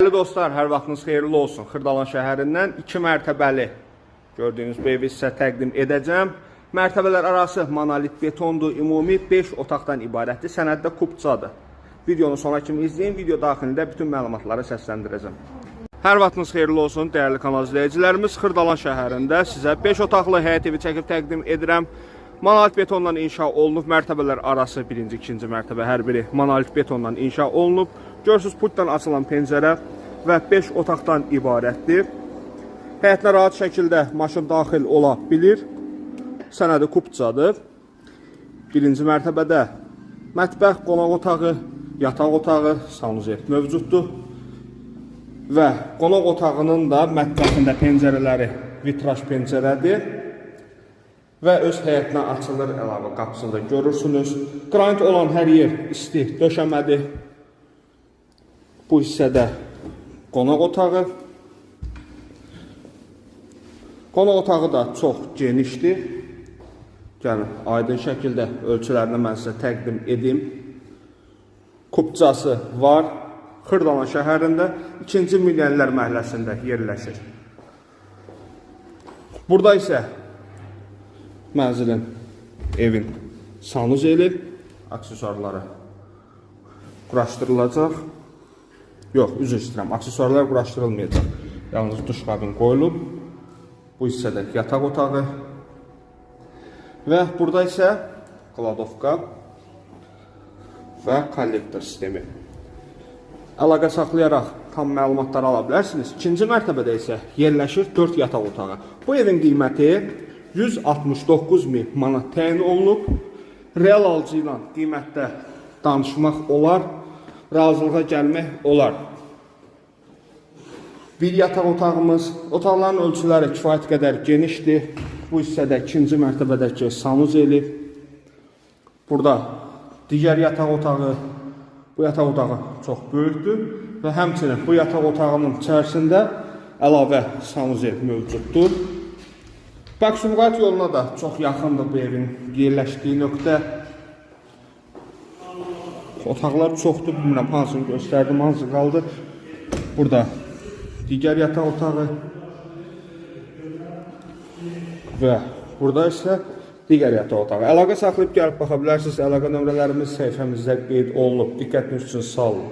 Dəyərli dostlar, hər vaxtınız xeyirli olsun. Xırdalan şəhərindən 2 mərtəbəli gördüyünüz bu evi sizə təqdim edəcəm. Mərtəbələr arası monolit betondur, ümumi 5 otaqdan ibarətdir, sənəddə kubcadır. Videonu sona kimi izləyin, video daxilində bütün məlumatları səsləndirəcəm. Hər vaxtınız xeyirli olsun, dəyərli kanal izləyicilərimiz. Xırdalan şəhərində sizə 5 otaqlı həyət evi çəkib təqdim edirəm. Monolit betondan inşa olunub, mərtəbələr arası 1-ci, 2-ci mərtəbə hər biri monolit betondan inşa olunub. Görürsünüz, pultdan açılan pəncərə və 5 otaqdan ibarətdir. Həyətinə rahat şəkildə maşın daxil ola bilir. Sənədi kubcadır. 1-ci mərtəbədə mətbəx, qonaq otağı, yataq otağı, sanuzel mövcuddur. Və qonaq otağının da mətbəxində pəncərələri vitraj pəncərədir. Və öz həyətinə açılır, əlavə qapısında görürsünüz. Qranit olan hər yer isti döşəmədir. Bu hissədə qonaq otağı. Qonaq otağı da çox genişdir. Gəlin, aydın şəkildə ölçülərini mən sizə təqdim edim. Kubcası var. Xırdalan şəhərində 2-ci Milyonlər məhəlləsində yerləşir. Burada isə mənzilin, evin sanuzeli, aksesuarları quraşdırılacaq. Yox, üzr istəyirəm, aksesuarlar quraşdırılmayacaq. Yalnız duş qabin qoyulub. Bu hissədə yataq otağı. Və burada isə kladovka və kollektor sistemi. Əlaqə saxlayaraq tam məlumatlar ala bilərsiniz. 2-ci mərtəbədə isə yerləşir 4 yataq otağı. Bu evin qiyməti 169.000 manat təyin olunub. Real alıcı ilə qiymətdə danışmaq olar, razılığa gəlmək olar. Bir yataq otağımız, otaqların ölçüləri kifayət qədər genişdir. Bu hissədə 2-ci mərtəbədəki sanuzeli. Burada digər yataq otağı, bu yataq otağı çox böyükdür və həmçinin bu yataq otağının içərisində əlavə sanuzel mövcuddur. Baksumqayıt yoluna da çox yaxındır bu evin yerləşdiyi nöqtə. Otaqlar çoxdur, bilmirəm hansını göstərdim, hansı qaldı. Burada digər yataq otağı və burada isə digər yataq otağı. Əlaqə saxlayıb gəlib baxa bilərsiniz. Əlaqə nömrələrimiz səhifəmizdə qeyd olunub. Diqqətiniz üçün sağ olun.